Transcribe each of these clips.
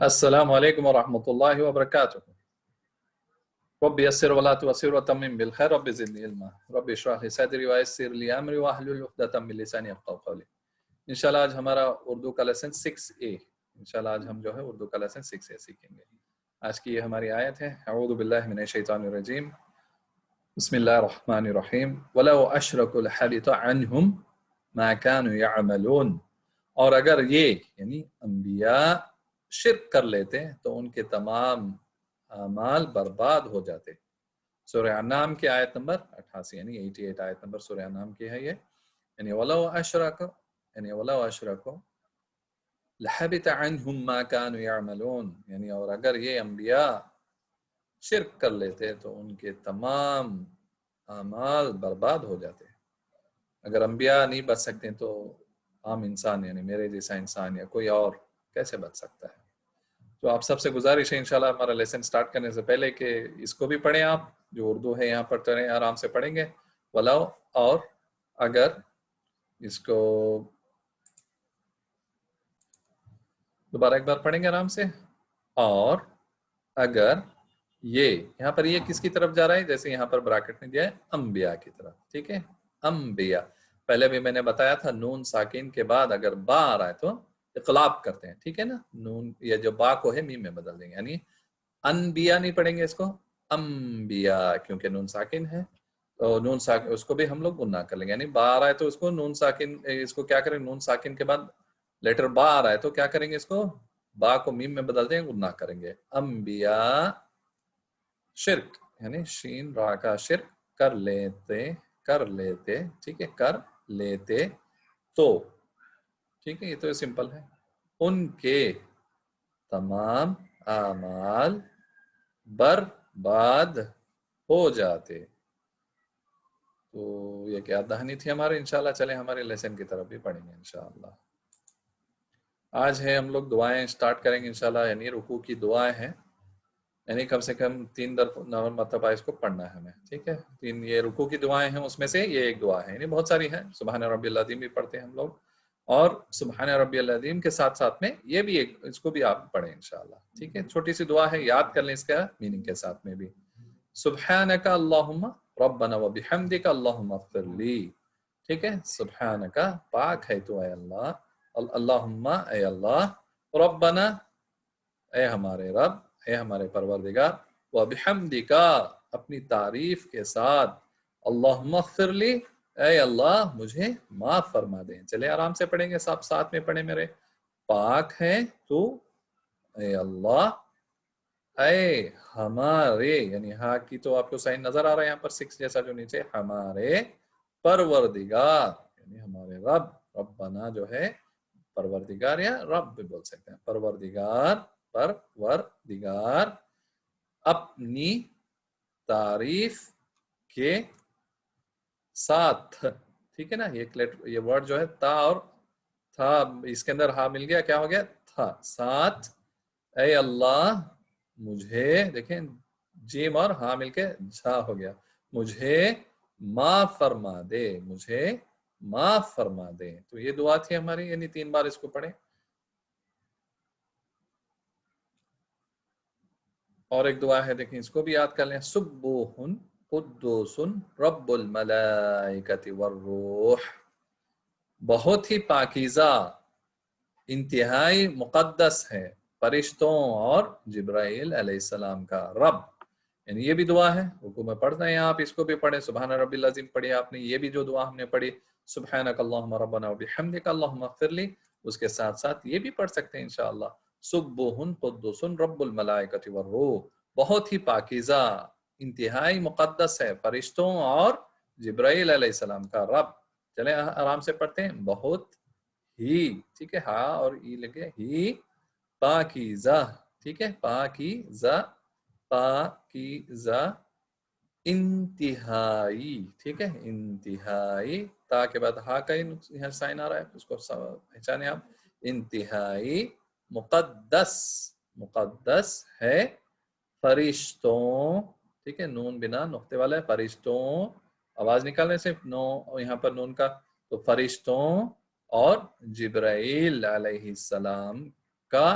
السلام علیکم ورحمۃ اللہ وبرکاتہ. رب یسر ولا تعسر وتمم بالخیر. رب زدنی علما. رب اشرح لی صدری ویسر لی امری واحلل عقدۃ من لسانی یفقهوا قولی. انشاءاللہ آج ہمارا اردو کا لیسن 6A. انشاءاللہ آج ہم جو ہے اردو کا لیسن 6A سیکھیں گے. آج کی یہ ہماری آیت ہے. اعوذ باللہ من الشیطان الرجیم. بسم اللہ الرحمن الرحیم. ولو اشرکوا لحبط عنہم ما كانوا يعملون. اور اگر یہ یعنی انبیاء شرک کر لیتے تو ان کے تمام اعمال برباد ہو جاتے. سورہ انعام کی آیت نمبر 88 یعنی 88 آیت نمبر سورہ انعام کی ہے یہ. یعنی ولو اشرکوا لحبط عنہم ما كانوا يعملون. یعنی اور اگر یہ انبیاء شرک کر لیتے تو ان کے تمام اعمال برباد ہو جاتے. اگر انبیاء نہیں بچ سکتے تو عام انسان یعنی میرے جیسا انسان یا کوئی اور کیسے بچ سکتا ہے؟ تو آپ سب سے گزارش ہے انشاءاللہ ہمارا لیسن سٹارٹ کرنے سے پہلے کہ اس کو بھی پڑھیں. آپ جو اردو ہے یہاں پر پڑھیں، آرام سے پڑھیں گے. ولو اور اگر، اس کو دوبارہ ایک بار پڑھیں گے آرام سے. اور اگر یہ، یہاں پر یہ کس کی طرف جا رہا ہے؟ جیسے یہاں پر براکٹ میں دیا ہے انبیاء کی طرف. ٹھیک ہے، انبیاء. پہلے بھی میں نے بتایا تھا نون ساکن کے بعد اگر با آ رہا ہے تو اقلاب کرتے ہیں. ٹھیک ہے نا، نون یہ جو با کو ہے میم میں بدل دیں گے. یعنی انبیاء نہیں پڑھیں گے اس کو، انبیاء، کیونکہ نون ساکن ہے تو نون ساکن اس کو بھی ہم لوگ گناہ کر لیں گے. یعنی با آ رہا ہے تو اس کو نون ساکن، اس کو کیا کریں، نون ساکن کے بعد لیٹر با آ رہا ہے تو کیا کریں گے، اس کو با کو میم میں بدل دیں گے، گناہ کریں گے. انبیاء شرک یعنی شین را کا شرک کر لیتے. ٹھیک ہے، کر لیتے تو. ٹھیک ہے، یہ تو سمپل ہے. ان کے تمام اعمال برباد ہو جاتے. تو یہ کیا دہانی تھی ہمارے. انشاءاللہ چلیں ہمارے لیسن کی طرف بھی پڑھیں گے انشاءاللہ. آج ہے ہم لوگ دعائیں سٹارٹ کریں گے انشاءاللہ. یعنی رکوع کی دعائیں ہیں، یعنی کم سے کم 3 مرتبہ اس کو پڑھنا ہے ہمیں. ٹھیک ہے، 3 یہ رکوع کی دعائیں ہیں، اس میں سے یہ ایک دعا ہے. یعنی بہت ساری ہیں. سبحان ربی العظیم بھی پڑھتے ہیں ہم لوگ، اور سبحان ربی العظیم کے ساتھ ساتھ میں یہ بھی ایک، اس کو بھی آپ پڑھیں انشاءاللہ. ٹھیک ہے، چھوٹی سی دعا ہے، یاد کر لیں اس کا میننگ کے ساتھ میں بھی. سبحانک اللہم ربنا وبحمدک اللہم اغفر لی. ٹھیک ہے، سبحانک پاک ہے تو اے اللہ، اللہم اے اللہ، ربنا اے ہمارے رب، اے ہمارے پروردگار، وبحمدک اپنی تعریف کے ساتھ، اللہم اغفر لی اے اللہ مجھے معاف فرما دیں. چلے آرام سے پڑھیں گے، سب ساتھ میں پڑھیں میرے. پاک ہے تو اے اللہ، اے ہمارے، یعنی ہاں کی تو آپ کو سائن نظر آ رہا ہے یہاں پر 6 جیسا جو نیچے، ہمارے پروردگار یعنی ہمارے رب. ربنا جو ہے پروردگار یا رب بھی بول سکتے ہیں. پروردگار اپنی تعریف کے ساتھ. ٹھیک ہے نا، یہ ورڈ جو ہے تا اور تھا، اس کے اندر ہا مل گیا، کیا ہو گیا، تھا. ساتھ اے اللہ مجھے، دیکھیں جیم اور ہاں مل کے جھا ہو گیا، مجھے معاف فرما دے، مجھے معاف فرما دے. تو یہ دعا تھی ہماری، یعنی 3 بار اس کو پڑھیں. اور ایک دعا ہے، دیکھیں اس کو بھی یاد کر لیں. سبوح قدوس رب الملائکۃ والروح. بہت ہی پاکیزہ، انتہائی مقدس ہے فرشتوں اور جبرائیل علیہ السلام کا رب. یعنی یہ بھی دعا ہے، رکوع میں پڑھنا ہے آپ، اس کو بھی پڑھیں. سبحان ربی العظیم پڑھی آپ نے، یہ بھی جو دعا ہم نے پڑھی سبحانک اللہم ربنا وبحمدک اللہم اغفر لی، اس کے ساتھ ساتھ یہ بھی پڑھ سکتے ہیں انشاءاللہ. سبوح قدوس رب الملائکۃ والروح، بہت ہی پاکیزہ، انتہائی مقدس ہے فرشتوں اور جبرائیل علیہ السلام کا رب. چلیں آرام سے پڑھتے ہیں. بہت ہی، ٹھیک ہے، ہاں اور ای لگے، ہی پاکیزہ. ٹھیک ہے، پاکیزہ، پاکیزہ، انتہائی. ٹھیک ہے، انتہائی، تا کے بعد ہا کا ہی سائن آ رہا ہے، اس کو پہچانے آپ. انتہائی مقدس، مقدس ہے فرشتوں. ٹھیک ہے، نون بنا نقطے والا ہے، فرشتوں، آواز نکالنے سے نو یہاں پر نون کا، تو فرشتوں اور جبرائیل علیہ السلام کا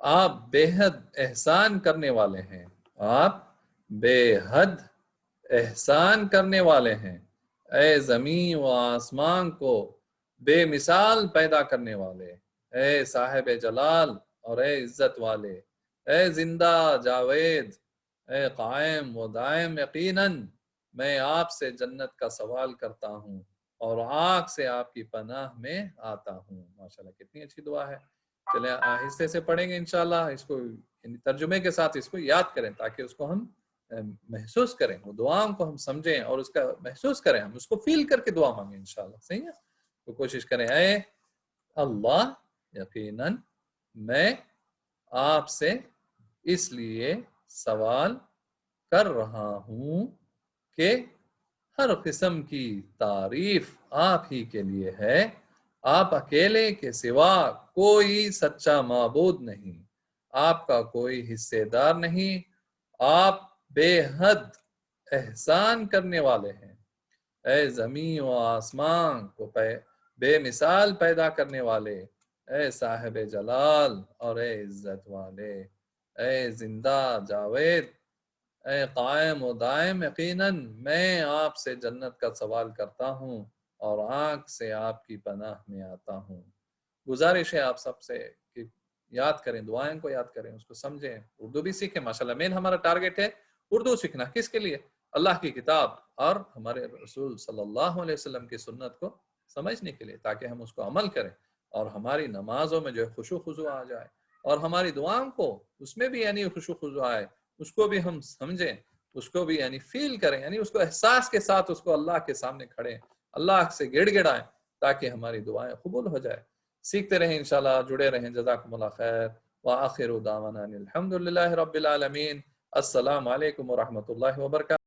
آپ بے حد احسان کرنے والے ہیں، آپ بے حد احسان کرنے والے ہیں، اے زمین و آسمان کو بے مثال پیدا کرنے والے، اے صاحب جلال اور اے عزت والے، اے زندہ جاوید، اے قائم و دائم، یقیناً میں آپ سے جنت کا سوال کرتا ہوں اور آگ سے آپ کی پناہ میں آتا ہوں۔ ماشاءاللہ کتنی اچھی دعا ہے۔ چلیں آہستہ سے پڑھیں گے انشاءاللہ، اس کو ترجمے کے ساتھ اس کو یاد کریں تاکہ اس کو ہم محسوس کریں، وہ دعاؤں کو ہم سمجھیں اور اس کا محسوس کریں، ہم اس کو فیل کر کے دعا مانگیں انشاءاللہ۔ صحیح ہے؟ تو کوشش کریں، اے اللہ یقیناً میں آپ سے اس لیے سوال کر رہا ہوں کہ ہر قسم کی تعریف آپ ہی کے لیے ہے، آپ اکیلے کے سوا کوئی سچا معبود نہیں، آپ کا کوئی حصے دار نہیں، آپ بے حد احسان کرنے والے ہیں، اے زمین و آسمان کو بے مثال پیدا کرنے والے، اے صاحب جلال اور اے عزت والے، اے زندہ جاوید، اے قائم و دائم، یقیناً میں آپ سے جنت کا سوال کرتا ہوں اور آنکھ سے آپ کی پناہ میں آتا ہوں۔ گزارش ہے آپ سب سے کہ یاد کریں، دعائیں کو یاد کریں، اس کو سمجھیں، اردو بھی سیکھیں۔ ماشاءاللہ مین ہمارا ٹارگٹ ہے اردو سیکھنا، کس کے لیے؟ اللہ کی کتاب اور ہمارے رسول صلی اللہ علیہ وسلم کی سنت کو سمجھنے کے لیے، تاکہ ہم اس کو عمل کریں اور ہماری نمازوں میں جو ہے خشوع خضوع آ جائے، اور ہماری دعاؤں کو اس میں بھی یعنی خشوع خضوع آئے، اس کو بھی ہم سمجھیں، اس کو بھی یعنی فیل کریں، یعنی اس کو احساس کے ساتھ اس کو اللہ کے سامنے کھڑے اللہ سے گڑ گڑائیں تاکہ ہماری دعائیں قبول ہو جائے۔ سیکھتے رہیں انشاءاللہ، جڑے رہیں۔ جزاکم اللہ خیر، وآخر دعوانا الحمدللہ رب العالمین۔ السلام علیکم ورحمۃ اللہ وبرکاتہ۔